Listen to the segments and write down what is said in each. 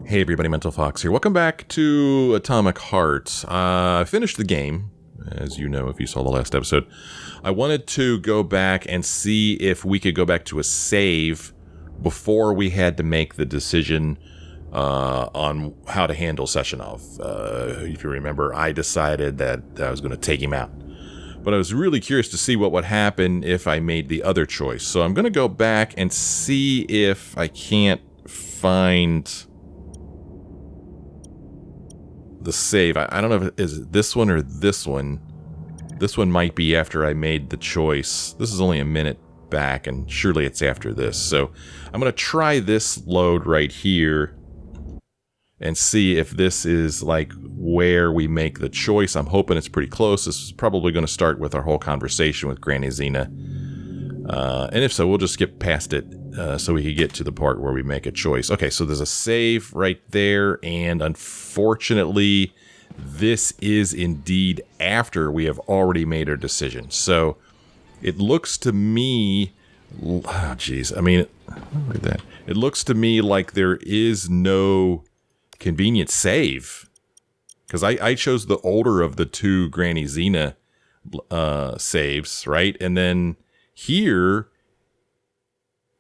Hey everybody, Mental Fox here. Welcome back to Atomic Heart. I finished the game, as you know if you saw the last episode. I wanted to go back and see if we could go back to a save before we had to make the decision on how to handle Sessionov. If you remember, I decided that I was going to take him out. But I was really curious to see what would happen if I made the other choice. So I'm going to go back and see if I can't find the save. I don't know if it is this one or this one. This one might be after I made the choice. This is only a minute back, and surely it's after this. So I'm going to try this load right here and see if this is like where we make the choice. I'm hoping it's pretty close. This is probably going to start with our whole conversation with Granny Xena. And if so, we'll just skip past it so we can get to the part where we make a choice. Okay, so there's a save right there, and unfortunately, this is indeed after we have already made our decision. So it looks to me, oh geez, I mean, look at that. It looks to me like there is no convenient save, because I chose the older of the two Granny Xena saves, right? And then here,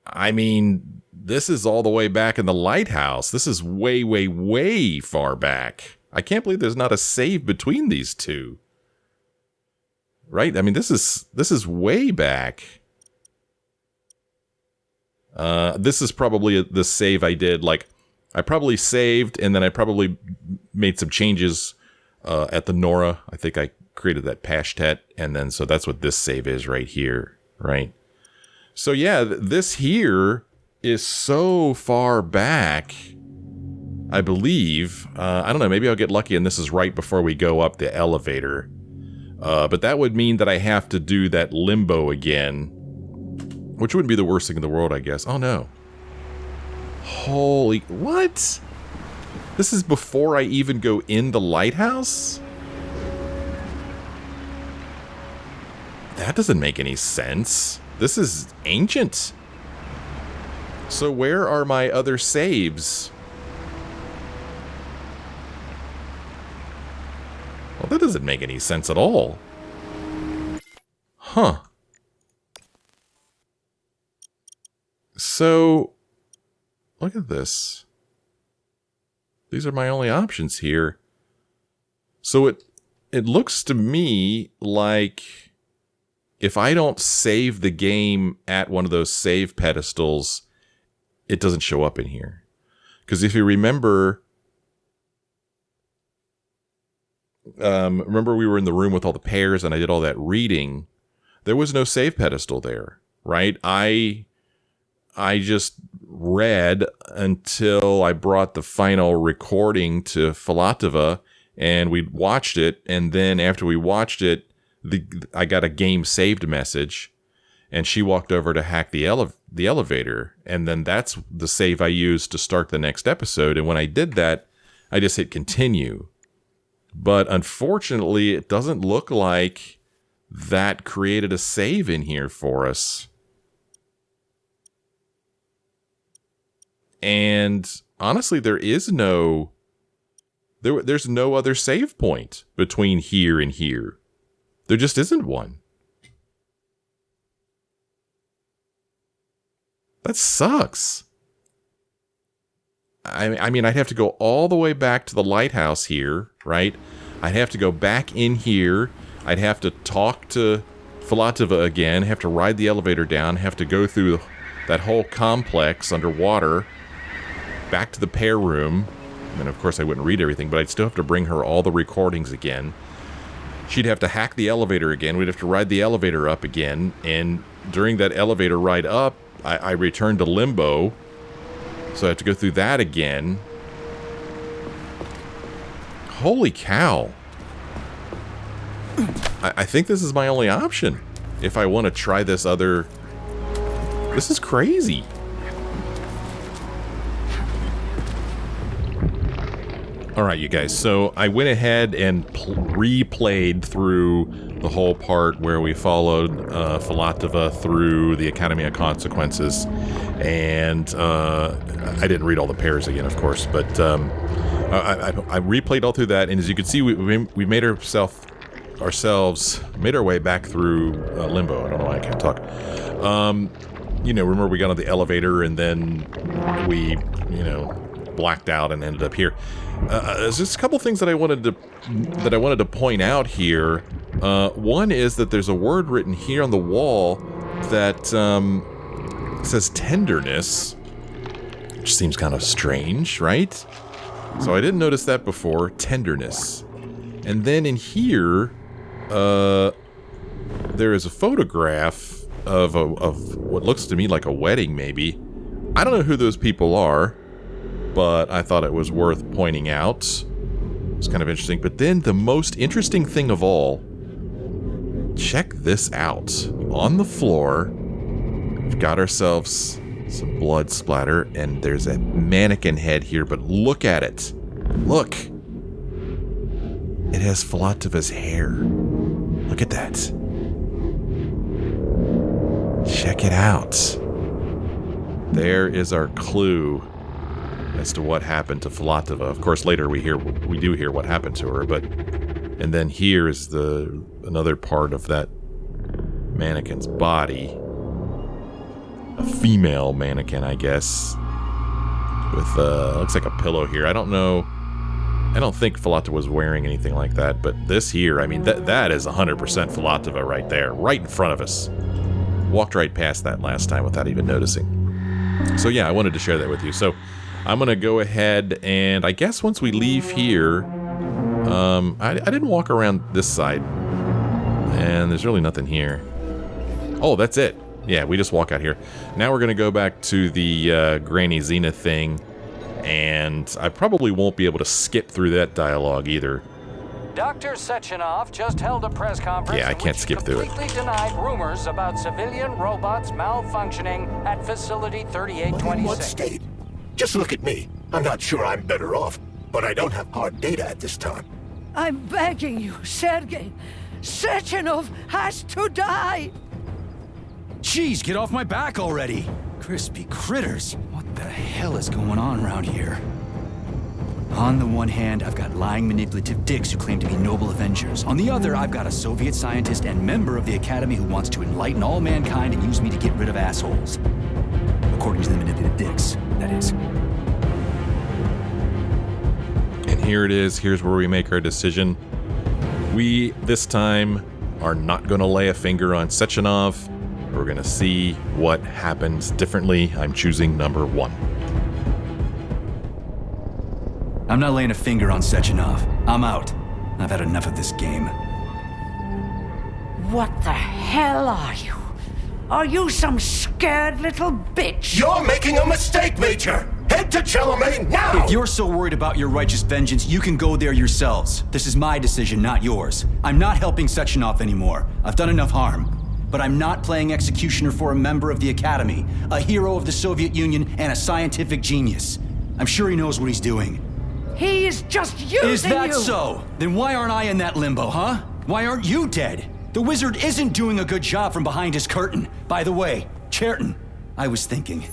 I mean, this is all the way back in the lighthouse. This is way, way, way far back. I can't believe there's not a save between these two. Right? I mean, this is way back. This is probably the save I did. Like, I probably saved, and then I probably made some changes at the Nora. I think I created that pastet, and then so that's what this save is right here. Right. So yeah, this here is so far back, I believe. I don't know, maybe I'll get lucky and this is right before we go up the elevator. But that would mean that I have to do that Limbo again, which wouldn't be the worst thing in the world, I guess. Oh no. Holy, what? This is before I even go in the lighthouse? That doesn't make any sense. This is ancient. So where are my other saves? Well, that doesn't make any sense at all. Huh. So, look at this. These are my only options here. So it looks to me like if I don't save the game at one of those save pedestals, it doesn't show up in here. Because if you remember, we were in the room with all the pairs and I did all that reading. There was no save pedestal there, right? I just read until I brought the final recording to Filatova and we watched it. And then after we watched it, I got a game saved message, and she walked over to hack the elevator, and then that's the save I used to start the next episode. And when I did that, I just hit continue. But unfortunately, it doesn't look like that created a save in here for us. And honestly, there's no other save point between here and here. There just isn't one. That sucks. I mean, I'd have to go all the way back to the lighthouse here, right? I'd have to go back in here. I'd have to talk to Filatova again, have to ride the elevator down, have to go through that whole complex underwater, back to the pair room. And of course, I wouldn't read everything, but I'd still have to bring her all the recordings again. She'd have to hack the elevator again. We'd have to ride the elevator up again. And during that elevator ride up, I returned to Limbo. So I have to go through that again. Holy cow. I think this is my only option. If I want to try this other... This is crazy. All right, you guys. So I went ahead and replayed through the whole part where we followed Filatova through the Academy of Consequences. And I didn't read all the pairs again, of course. But I replayed all through that. And as you can see, we made made our way back through Limbo. I don't know why I can't talk. Remember we got on the elevator and then we, blacked out and ended up here. There's just a couple things that I wanted to point out here. One is that there's a word written here on the wall that says tenderness, which seems kind of strange, right? So I didn't notice that before. Tenderness. And then in here, there is a photograph of what looks to me like a wedding, maybe. I don't know who those people are, but I thought it was worth pointing out. It's kind of interesting. But then the most interesting thing of all, check this out. On the floor, we've got ourselves some blood splatter, and there's a mannequin head here, but look at it. Look. It has Filatova's hair. Look at that. Check it out. There is our clue as to what happened to Filatova. Of course, later we do hear what happened to her, and then here is another part of that mannequin's body. A female mannequin, I guess, with looks like a pillow here. I don't know. I don't think Filatova was wearing anything like that, but this here, I mean, that is 100% Filatova right there, right in front of us. Walked right past that last time without even noticing. So yeah, I wanted to share that with you. So I'm going to go ahead and I guess once we leave here, I didn't walk around this side, and there's really nothing here. Oh, that's it. Yeah, we just walk out here. Now we're going to go back to the Granny Xena thing, and I probably won't be able to skip through that dialogue either. Dr. Sechenov just held a press conference. Yeah, I can't skip through it. Completely denied rumors about civilian robots malfunctioning at Facility 3826. In what state? Just look at me. I'm not sure I'm better off, but I don't have hard data at this time. I'm begging you, Sergei. Sechenov has to die! Jeez, get off my back already! Crispy critters. What the hell is going on around here? On the one hand, I've got lying, manipulative dicks who claim to be noble avengers. On the other, I've got a Soviet scientist and member of the Academy who wants to enlighten all mankind and use me to get rid of assholes. According to the manipulative dicks, that is. And here it is. Here's where we make our decision. We, this time, are not going to lay a finger on Sechenov. We're going to see what happens differently. I'm choosing number 1. I'm not laying a finger on Sechenov. I'm out. I've had enough of this game. What the hell are you? Are you some scared little bitch? You're making a mistake, Major! Head to Charlemagne now! If you're so worried about your righteous vengeance, you can go there yourselves. This is my decision, not yours. I'm not helping Sechenov anymore. I've done enough harm. But I'm not playing executioner for a member of the Academy, a hero of the Soviet Union, and a scientific genius. I'm sure he knows what he's doing. He is just using you! Is that so? Then why aren't I in that limbo, huh? Why aren't you dead? The wizard isn't doing a good job from behind his curtain. By the way, Cherton, I was thinking.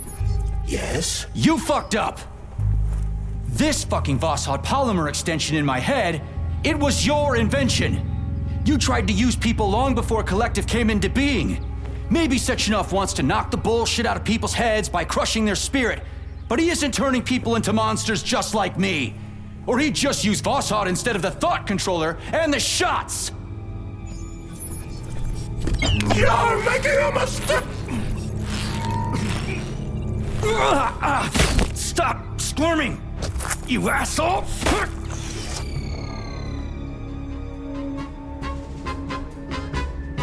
Yes? You fucked up! This fucking Voskhod polymer extension in my head, it was your invention! You tried to use people long before Collective came into being. Maybe Sechenov wants to knock the bullshit out of people's heads by crushing their spirit, but he isn't turning people into monsters just like me. Or he'd just use Voskhod instead of the thought controller and the shots! You're making a mistake! Stop squirming, you asshole!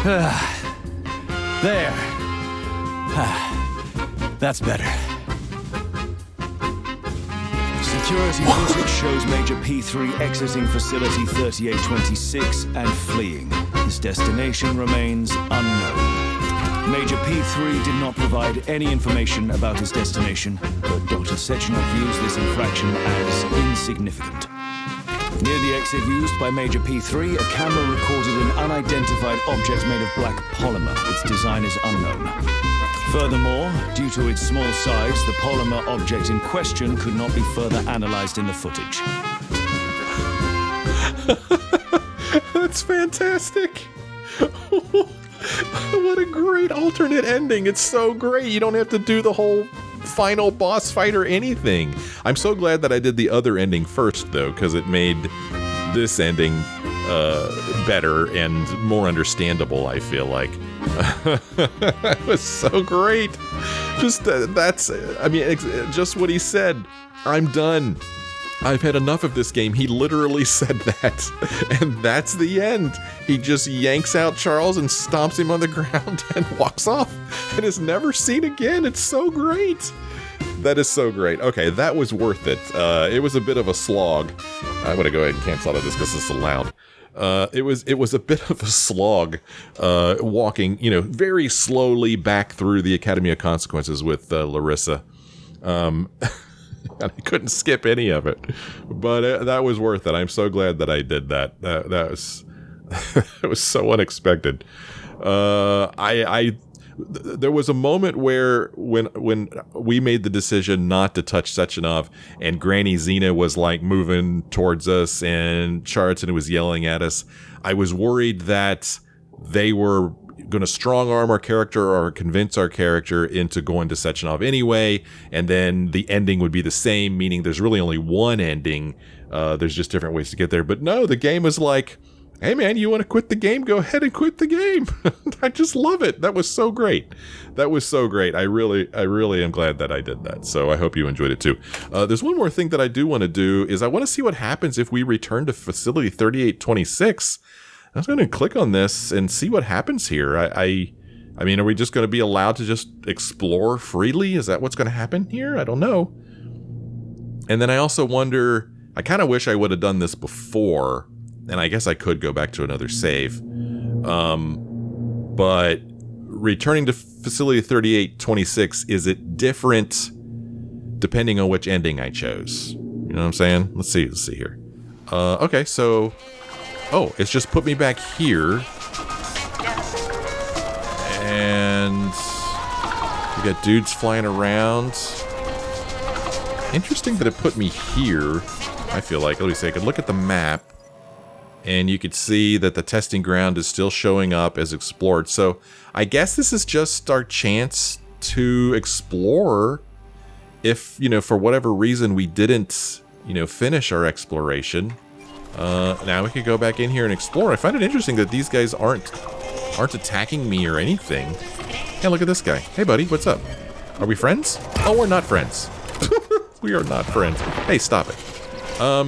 There. That's better. Security footage shows Major P3 exiting Facility 3826 and fleeing. His destination remains unknown. Major P3 did not provide any information about his destination, but Dr. Sechenov views this infraction as insignificant. Near the exit used by Major P3, a camera recorded an unidentified object made of black polymer. Its design is unknown. Furthermore, due to its small size, the polymer object in question could not be further analyzed in the footage. That's fantastic. What a great alternate ending. It's so great. You don't have to do the whole final boss fight or anything. I'm so glad that I did the other ending first, though, because it made this ending better and more understandable, I feel like. It was so great. Just just what he said. I'm done. I've had enough of this game. He literally said that. And that's the end. He just yanks out Charles and stomps him on the ground and walks off and is never seen again. It's so great. That is so great. Okay, that was worth it. It was a bit of a slog. I'm going to go ahead and cancel out of this because it's so loud. It was a bit of a slog, walking, very slowly back through the Academy of Consequences with Larissa. I couldn't skip any of it, but that was worth it. I'm so glad that I did that. That was it was so unexpected. There was a moment where when we made the decision not to touch Sechenov, and Granny Xena was like moving towards us, and Charlton was yelling at us. I was worried that they were going to strong arm our character or convince our character into going to Sechenov anyway, and then the ending would be the same, meaning there's really only one ending. There's just different ways to get there. But no, the game is like, hey man, you want to quit the game? Go ahead and quit the game. I just love it. That was so great. That was so great. I really am glad that I did that. So I hope you enjoyed it too. There's one more thing that I do want to do is I want to see what happens if we return to Facility 3826. I was going to click on this and see what happens here. I mean, are we just going to be allowed to just explore freely? Is that what's going to happen here? I don't know. And then I also wonder, I kind of wish I would have done this before, and I guess I could go back to another save. But returning to Facility 3826, is it different depending on which ending I chose? You know what I'm saying? Let's see here. Okay, so... Oh, it's just put me back here. And we got dudes flying around. Interesting that it put me here. I feel like, let me say, I could look at the map and you could see that the testing ground is still showing up as explored. So I guess this is just our chance to explore if, for whatever reason we didn't, finish our exploration. Now we could go back in here and explore. I find it interesting that these guys aren't attacking me or anything. Hey, look at this guy. Hey, buddy, what's up? Are we friends? Oh, we're not friends. We are not friends. Hey, stop it. I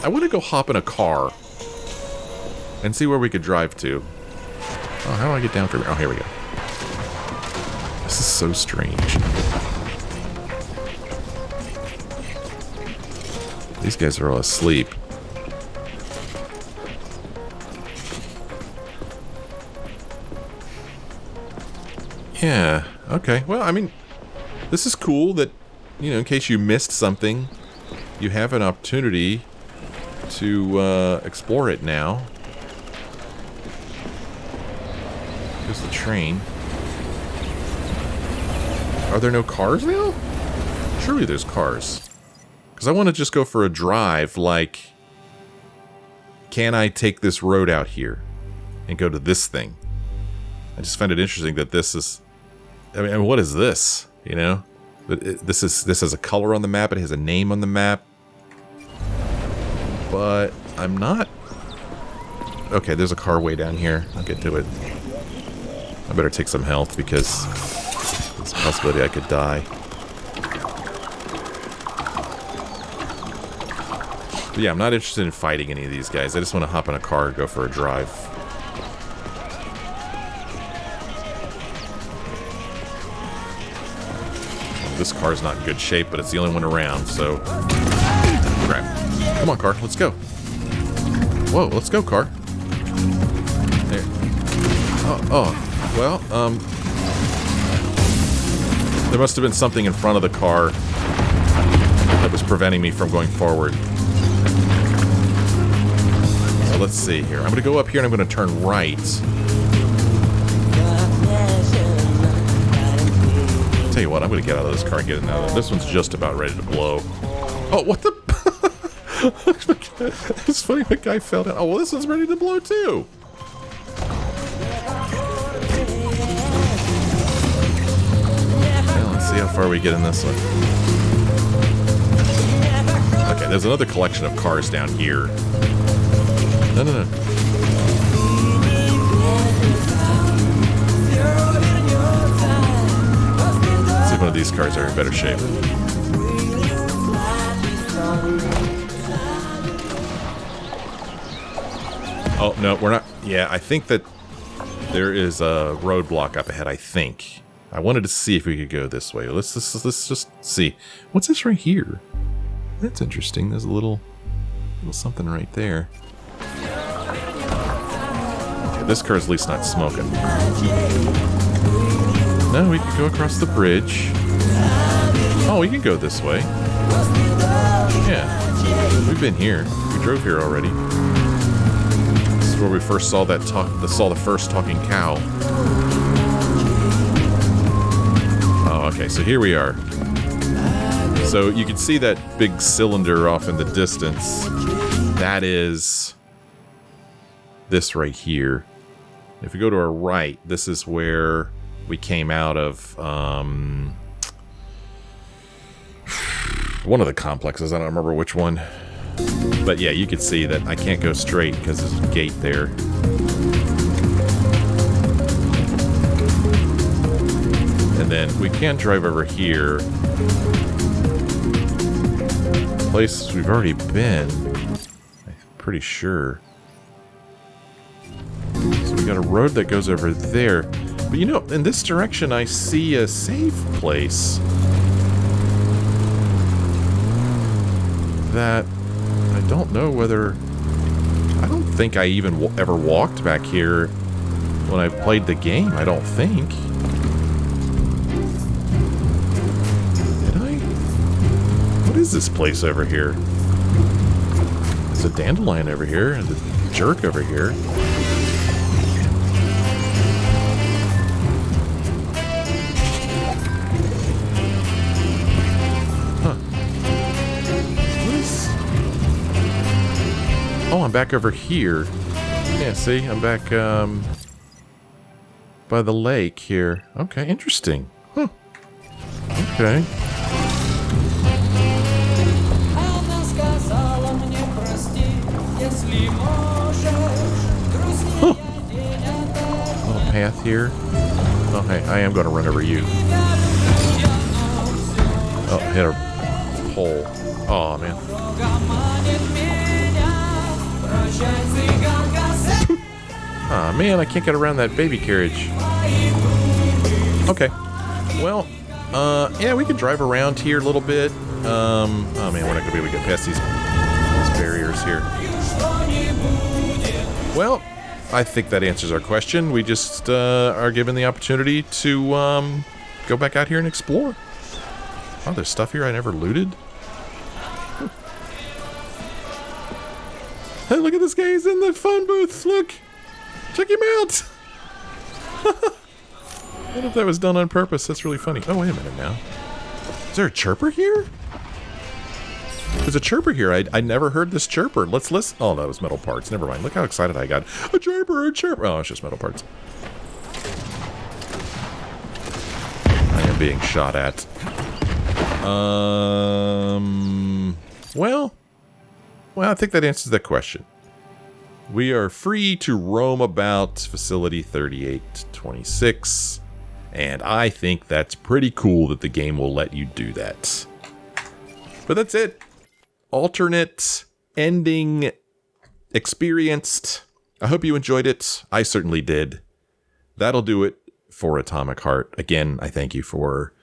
want to go hop in a car and see where we could drive to. Oh, how do I get down from here? Oh, here we go. This is so strange. These guys are all asleep. Yeah, okay. Well, I mean, this is cool that, in case you missed something, you have an opportunity to explore it now. Here's the train. Are there no cars now? Surely there's cars. Because I want to just go for a drive, like, can I take this road out here and go to this thing? I just find it interesting that this is, I mean, what is this, This has a color on the map, it has a name on the map. But I'm not... Okay, there's a car way down here. I'll get to it. I better take some health because there's a possibility I could die. But yeah, I'm not interested in fighting any of these guys. I just want to hop in a car and go for a drive. This car's not in good shape, but it's the only one around, so... Crap. Come on, car. Let's go. Whoa, let's go, car. There. Well, there must have been something in front of the car that was preventing me from going forward. let's see here. I'm going to go up here and I'm going to turn right. Tell you what, I'm going to get out of this car and get in there. This one's just about ready to blow. Oh, what the? It's funny, that guy fell down. Oh, well, this one's ready to blow too. Well, let's see how far we get in this one. Okay, there's another collection of cars down here. No. Let's see if one of these cars are in better shape. Oh, no, we're not. Yeah, I think that there is a roadblock up ahead, I think. I wanted to see if we could go this way. Let's just see. What's this right here? That's interesting. There's a little something right there. Okay, this car's at least not smoking. No, we can go across the bridge. Oh, we can go this way. Yeah, we've been here. We drove here already. This is where we first saw the first talking cow. Oh, okay, so here we are. So you can see that big cylinder off in the distance. That is this right here. If we go to our right, this is where we came out of one of the complexes. I don't remember which one. But yeah, you can see that I can't go straight because there's a gate there. And then we can drive over here. Place we've already been. I'm pretty sure. So we got a road that goes over there. But you know, in this direction I see a safe place. That I don't know whether... I don't think I even ever walked back here when I played the game. I don't think. Did I? What is this place over here? There's a dandelion over here and a jerk over here. Oh, I'm back over here. Yeah, see? I'm back, by the lake here. Okay, interesting. Huh. Okay. Huh. Little path here. Oh, hey, I am going to run over you. Oh, hit a hole. Oh, man. Aw, man, I can't get around that baby carriage. Okay. Well, yeah, we can drive around here a little bit. Oh, man, we're not going to be able to get past these barriers here. Well, I think that answers our question. We just are given the opportunity to go back out here and explore. Oh, there's stuff here I never looted. Hey, look at this guy. He's in the phone booth. Look. Check him out. I wonder if that was done on purpose. That's really funny. Oh, wait a minute now. Is there a chirper here? There's a chirper here. I never heard this chirper. Let's listen. Oh, that was metal parts. Never mind. Look how excited I got. A chirper, a chirper. Oh, it's just metal parts. I am being shot at. Well, I think that answers that question. We are free to roam about Facility 3826, and I think that's pretty cool that the game will let you do that. But that's it. Alternate ending experienced. I hope you enjoyed it. I certainly did. That'll do it for Atomic Heart. Again, I thank you for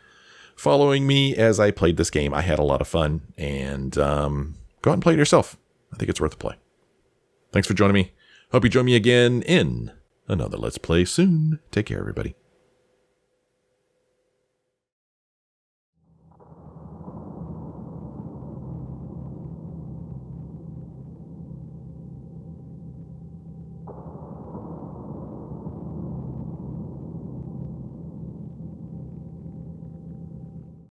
following me as I played this game. I had a lot of fun, and go out and play it yourself. I think it's worth a play. Thanks for joining me. Hope you join me again in another Let's Play soon. Take care, everybody.